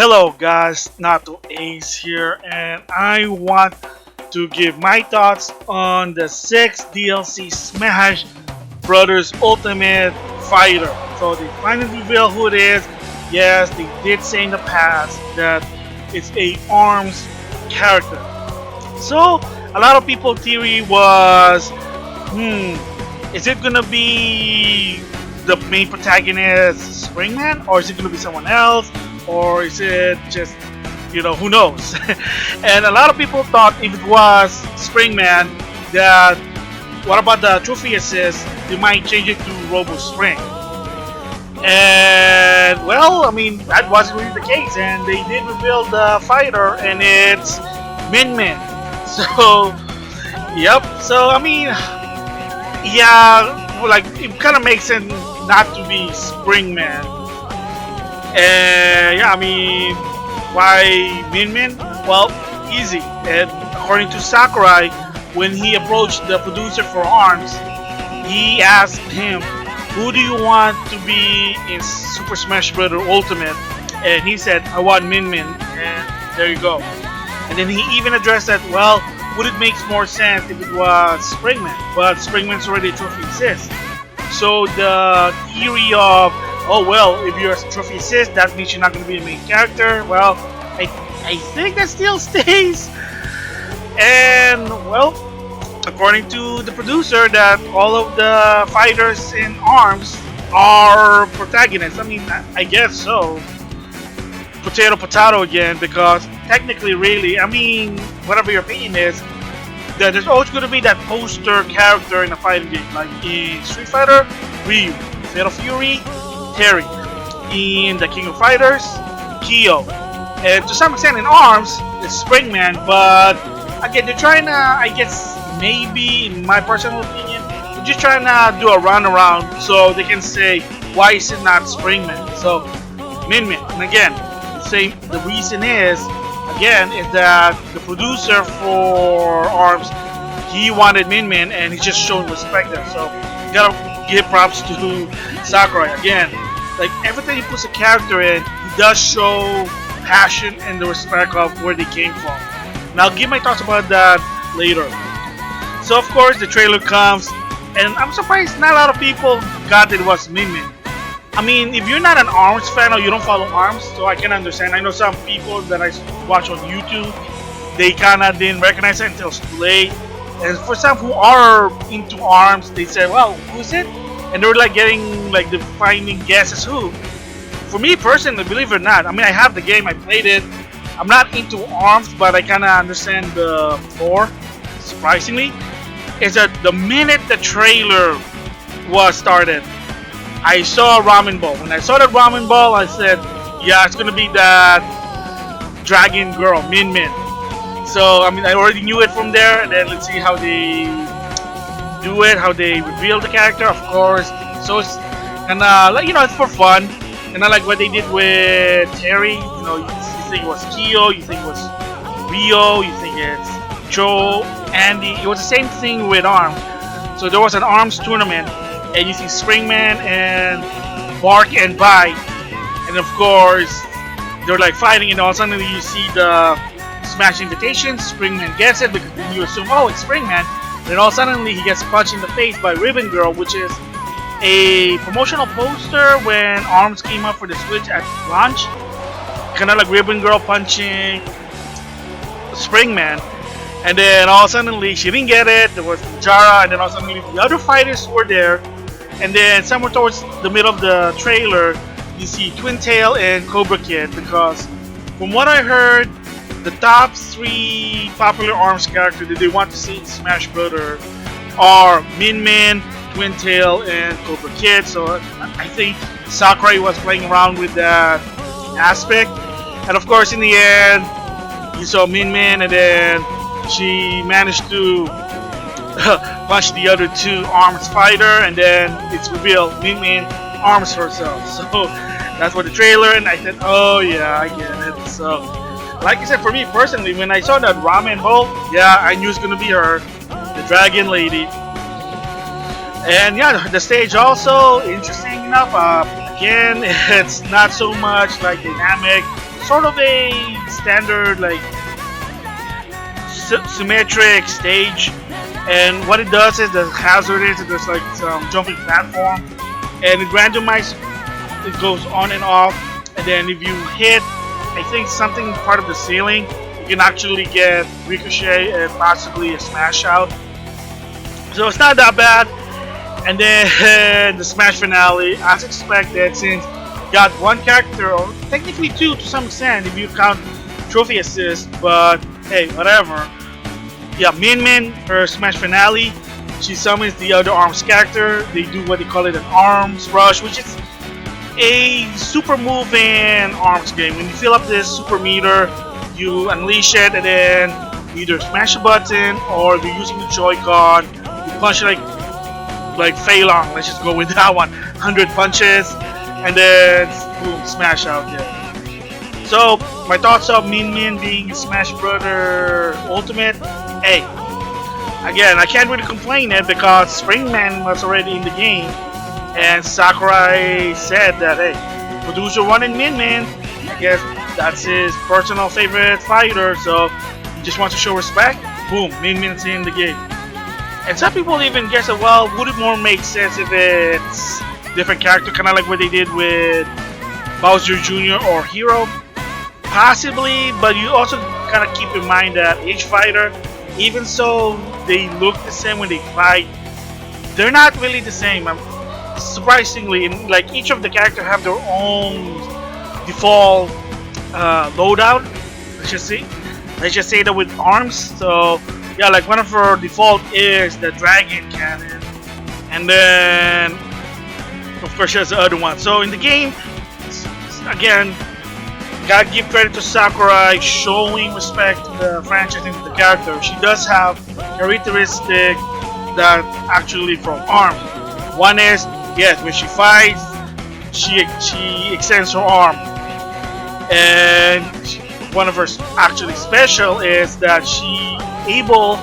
Hello guys, NautoAce here, and I want to give my thoughts on the 6th DLC Smash Brothers Ultimate Fighter. So they finally revealed who it is. Yes, they did say in the past that it's a ARMS character. So a lot of people theory was, is it gonna be the main protagonist Springman, or is it gonna be someone else? Or is it just, who knows? And a lot of people thought if it was Springman, that what about the trophy assist? They might change it to Robo Spring. And well, that wasn't really the case, and they did reveal the fighter, and it's Min Min. So, yep. So yeah, like it kind of makes sense not to be Springman. And yeah, why Min Min? Well, easy. And according to Sakurai, when he approached the producer for ARMS, he asked him, "Who do you want to be in Super Smash Bros. Ultimate?" And he said, "I want Min Min." And there you go. And then he even addressed that, well, would it make more sense if it was Springman? But Springman's already a trophy assist. So the theory of, oh well, if you're a trophy assist, that means you're not going to be the main character. Well, I think that still stays. And well, according to the producer, that all of the fighters in ARMS are protagonists. I guess so. Potato potato again, because technically, really, whatever your opinion is, that there's always going to be that poster character in a fighting game. Like in Street Fighter, Ryu. Fatal Fury, Terry. In the King of Fighters, Kyo. And to some extent in ARMS, it's Springman, but again, they're trying to, I guess, maybe, in my personal opinion, they're just trying to do a runaround so they can say, why is it not Springman? So, Min Min. And again, the reason is that the producer for ARMS, he wanted Min Min, and he's just showing respect there. So, you gotta give props to Sakurai. Again, like every time he puts a character in, he does show passion and the respect of where they came from. And I'll give my thoughts about that later. So of course the trailer comes, and I'm surprised not a lot of people got that it was Min Min. If you're not an ARMS fan or you don't follow ARMS, so I can understand. I know some people that I watch on YouTube, they kinda didn't recognize it until it's too late. And for some who are into ARMS, they said, well, who's it? And they were like getting like the finding guesses who. For me personally, believe it or not, I have the game, I played it. I'm not into ARMS, but I kind of understand the lore. Surprisingly, is that the minute the trailer was started, I saw a ramen ball. When I saw that ramen ball, I said, yeah, it's gonna be that dragon girl, Min Min. So I already knew it from there, and then let's see how they do it, how they reveal the character, of course. So it's kinda like, it's for fun. And I like what they did with Terry. You think it was Kyo, you think it was Rio, you think it's Joe, Andy. It was the same thing with ARMS. So there was an ARMS tournament, and you see Springman and Bark and Bite, and of course they're like fighting, and all of a sudden you see the Smash invitation. Springman gets it because then you assume, oh, it's Springman. Then all suddenly he gets punched in the face by Ribbon Girl, which is a promotional poster when ARMS came up for the Switch at launch. Kind of like Ribbon Girl punching Springman. And then all suddenly she didn't get it. There was Jara, and then all suddenly the other fighters were there. And then somewhere towards the middle of the trailer, you see Twin Tail and Cobra Kid, because from what I heard, the top 3 popular ARMS characters that they want to see in Smash Brothers are Min Min, Twin Tail, and Cobra Kid. So I think Sakurai was playing around with that aspect. And of course, in the end, you saw Min Min, and then she managed to punch the other 2 ARMS fighter, and then it's revealed Min Min ARMS herself. So that's what the trailer, and I said, oh yeah, I get it. So like I said, for me personally, when I saw that ramen bowl, yeah, I knew it's gonna be her, the dragon lady. And yeah, the stage also interesting. enough. Again, it's not so much like dynamic, sort of a standard like symmetric stage. And what it does is the hazard is there's like some jumping platform, and it randomizes. It goes on and off, and then if you hit, I think something part of the ceiling, you can actually get ricochet and possibly a smash out. So it's not that bad. And then the Smash finale, as expected, since you got one character, or technically two to some extent if you count trophy assist, but hey, whatever. Yeah, Min, her Smash finale, she summons the other arms character. They do what they call it an arms rush, which is a super move in arms game. When you fill up this super meter, you unleash it and then you either smash a button, or if you're using the Joy-Con, you punch it like Fei Long. Let's just go with that one. 100 punches and then boom, smash out there. So my thoughts of Min being Smash Brother Ultimate. Hey, again, I can't really complain it because Springman was already in the game, and Sakurai said that hey, producer wanted Min. I guess that's his personal favorite fighter, so he just wants to show respect. Boom, Min's in the game. And some people even guess that, well, would it more make sense if it's different character, kind of like what they did with Bowser Jr. or Hero? Possibly, but you also kind of keep in mind that each fighter, even so they look the same when they fight, they're not really the same. Surprisingly, like each of the characters have their own default loadout. Let's just say that with arms. So yeah, like one of her default is the dragon cannon, and then of course she has the other one. So in the game, again, gotta give credit to Sakurai showing respect to the franchise and to the character. She does have characteristics that actually from arm. One is, yes, when she fights, she extends her arm, and one of her actually special is that she able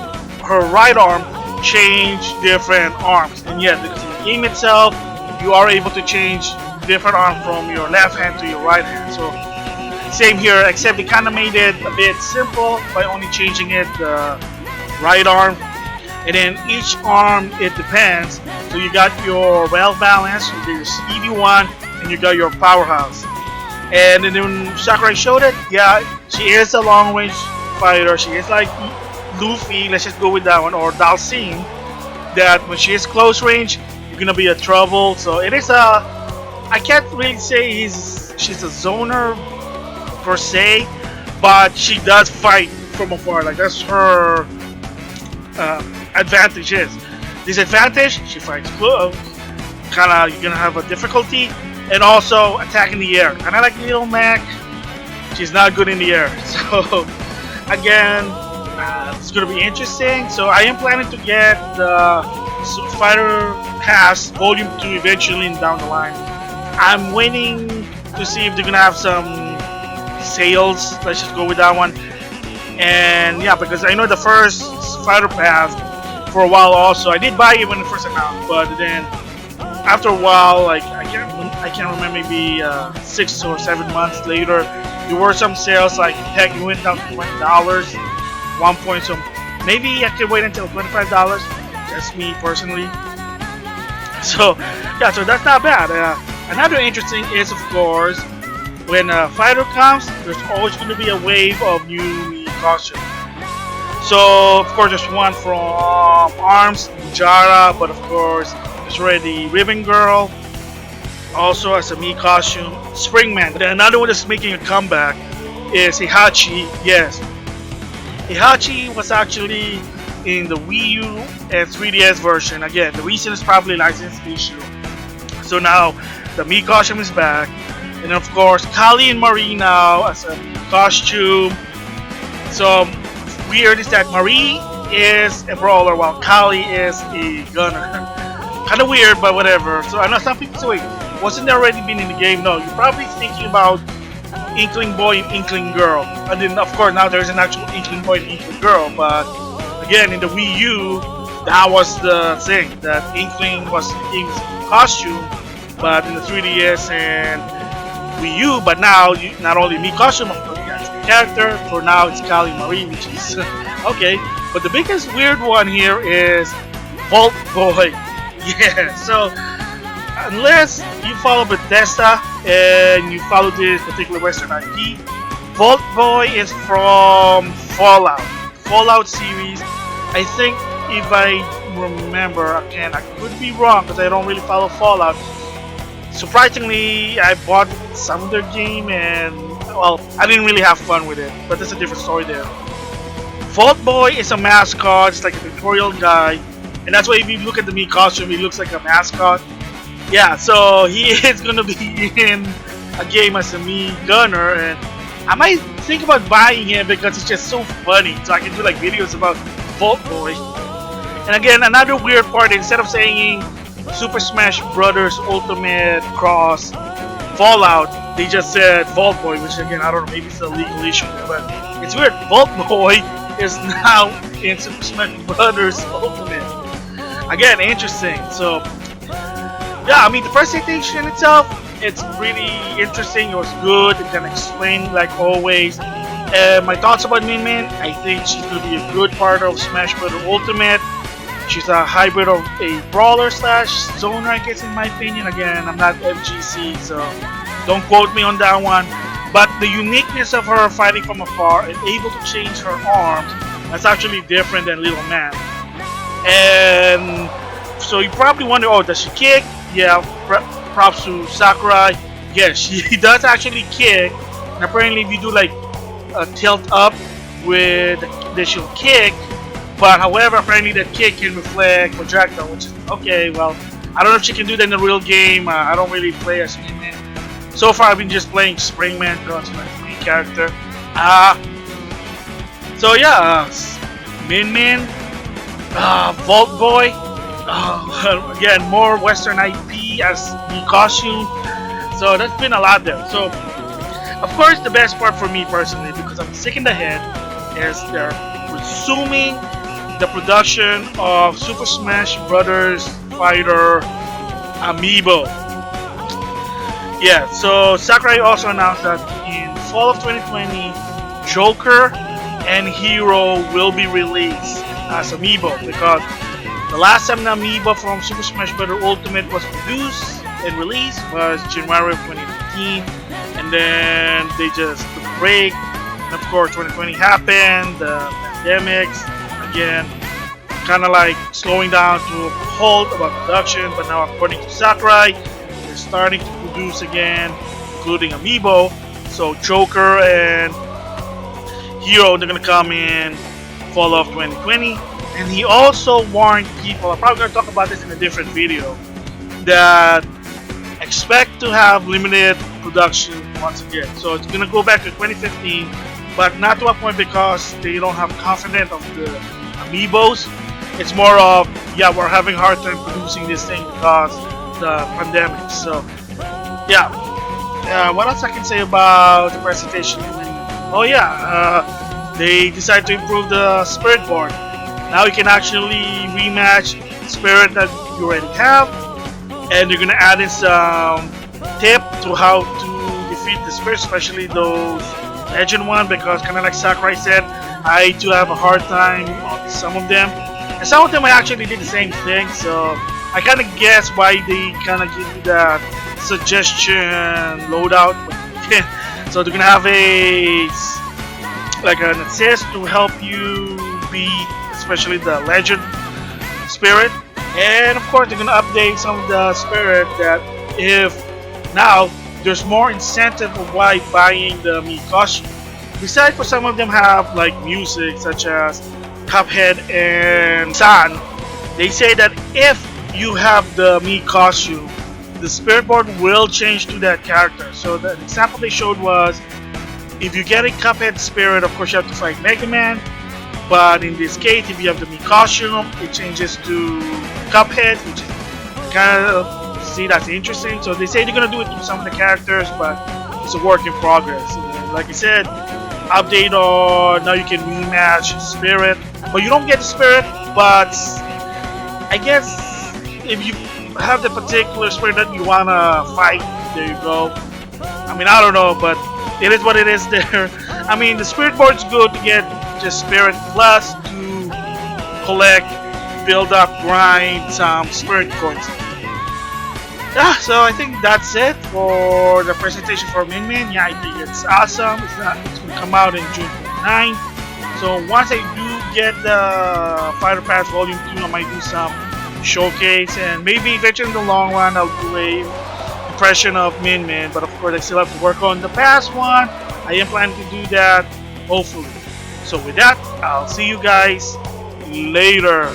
her right arm change different arms. And yet, because in the game itself, you are able to change different arm from your left hand to your right hand. So same here, except they kind of made it a bit simple by only changing it the right arm. And then each arm, it depends. So you got your well balanced, you got your speedy one, and you got your powerhouse. And then when Sakurai showed it, yeah, she is a long range fighter. She is like Luffy, let's just go with that one, or Dalsim, that when she is close range, you're gonna be a trouble. So it is a, I can't really say she's a zoner per se, but she does fight from afar. Like that's her advantage is. Disadvantage, she fights close. Kinda you're gonna have a difficulty, and also attack in the air. Kinda like Little Mac, she's not good in the air. So again, it's gonna be interesting. So I am planning to get the Street Fighter Pass Volume 2 eventually down the line. I'm waiting to see if they're gonna have some sales. Let's just go with that one. And yeah, because I know the first Fighter Pass for a while also, I did buy it when it first announced, but then after a while, like I can't remember, maybe 6 or 7 months later, there were some sales. Like heck, it went down to $20 one point. So maybe I could wait until $25. That's me personally. So yeah, so that's not bad. Another interesting is, of course, when a fighter comes, there's always going to be a wave of new costumes. So of course there's one from ARMS, Jara, but of course there's already Ribbon Girl, also as a Mii costume, Springman. Then another one that's making a comeback is Heihachi. Yes, Heihachi was actually in the Wii U and 3DS version. Again, the reason is probably license issue. So now the Mii costume is back, and of course Kali and Marie now as a costume. So weird is that Marie is a brawler while Kali is a gunner. Kind of weird, but whatever. So I know some people say, wait, wasn't there already been in the game? No, you're probably thinking about Inkling Boy and Inkling Girl. And then of course now there's an actual Inkling Boy and Inkling Girl, but again in the Wii U, that was the thing, that Inkling was in his costume but in the 3DS and Wii U. But now, not only me costume, of course, you got the character. For now, it's Kali Marie, which is okay. But the biggest weird one here is Vault Boy. Yeah, so unless you follow Bethesda and you follow this particular Western IP, Vault Boy is from Fallout series. I think, if I remember, again, I could be wrong because I don't really follow Fallout. Surprisingly, I bought some of their game and, well, I didn't really have fun with it, but that's a different story there. Vault Boy is a mascot, it's like a tutorial guy, and that's why if you look at the Mii costume, he looks like a mascot. Yeah, so he is gonna be in a game as a Mii gunner, and I might think about buying him because it's just so funny. So I can do like videos about Vault Boy. And again, another weird part, instead of saying Super Smash Brothers Ultimate Cross Fallout, they just said Vault Boy, which again, I don't know, maybe it's a legal issue, but it's weird. Vault Boy is now in Super Smash Brothers Ultimate. Again, interesting. So yeah, I mean, the presentation itself, it's pretty interesting. It was good. It can explain like always. My thoughts about Min Min, I think she's going to be a good part of Smash Bros. Ultimate. She's a hybrid of a brawler slash zoner, I guess, in my opinion. Again, I'm not FGC, so don't quote me on that one. But the uniqueness of her fighting from afar and able to change her arms, that's actually different than Little Man. And so you probably wonder, oh, does she kick? Yeah, props to Sakurai. Yes, she does actually kick. And apparently, if you do like a tilt up with that, she'll kick. But however, apparently that kick can reflect projectile, which is okay. Well, I don't know if she can do that in the real game. I don't really play as Min Min. So far, I've been just playing Springman because my free character. So yeah, Min Min, Vault Boy. Again, more Western IP as the costume. So that's been a lot there. So, of course, the best part for me personally, because I'm sick in the head, is they're resuming the production of Super Smash Brothers Fighter Amiibo. Yeah, so Sakurai also announced that in fall of 2020, Joker and Hero will be released as Amiibo, because the last time the Amiibo from Super Smash Bros. Ultimate was produced and released was January of 2015, and then they just took a break. And of course, 2020 happened, the pandemics, again, kind of like slowing down to a halt about production. But now, according to Sakurai, they're starting to produce again, including Amiibo. So Joker and Hero, they're gonna come in fall of 2020. And he also warned people, I'm probably going to talk about this in a different video, that expect to have limited production once again. So it's going to go back to 2015, but not to a point because they don't have confidence of the Amiibos. It's more of, yeah, we're having a hard time producing this thing because of the pandemic. So, yeah. What else I can say about the presentation? Oh, yeah. They decided to improve the Spirit board. Now you can actually rematch Spirit that you already have, and you're gonna add in some tip to how to defeat the Spirit, especially those Legend one, because kind of like Sakurai said, I do have a hard time on some of them, and some of them I actually did the same thing. So I kind of guess why they kind of give you that suggestion loadout. So they're gonna have like an assist to help you beat especially the Legend Spirit, and of course they're gonna update some of the Spirit that if now there's more incentive of why buying the Mii costume. Besides, for some of them have like music such as Cuphead and San, they say that if you have the Mii costume, the Spirit board will change to that character. So the example they showed was, if you get a Cuphead Spirit, of course you have to fight Mega Man. But in this case, if you have the Mii costume, it changes to Cuphead, which is kind of, see, that's interesting. So they say they're gonna do it to some of the characters, but it's a work in progress. And like I said, update on now you can rematch Spirit, but you don't get the Spirit. But I guess if you have the particular spirit that you wanna fight, there you go. I mean, I don't know, but it is what it is there. I mean, the spirit board's good to get just spirit plus to collect, build up, grind some spirit coins. Yeah, so I think that's it for the presentation for Min. Yeah, I think it's awesome. It's gonna come out in June 29th. So once I do get the Fighter Pass Volume 2, I might do some showcase, and maybe eventually in the long run I'll do a impression of Min, but of course I still have to work on the past one. I am planning to do that, hopefully. So with that, I'll see you guys later.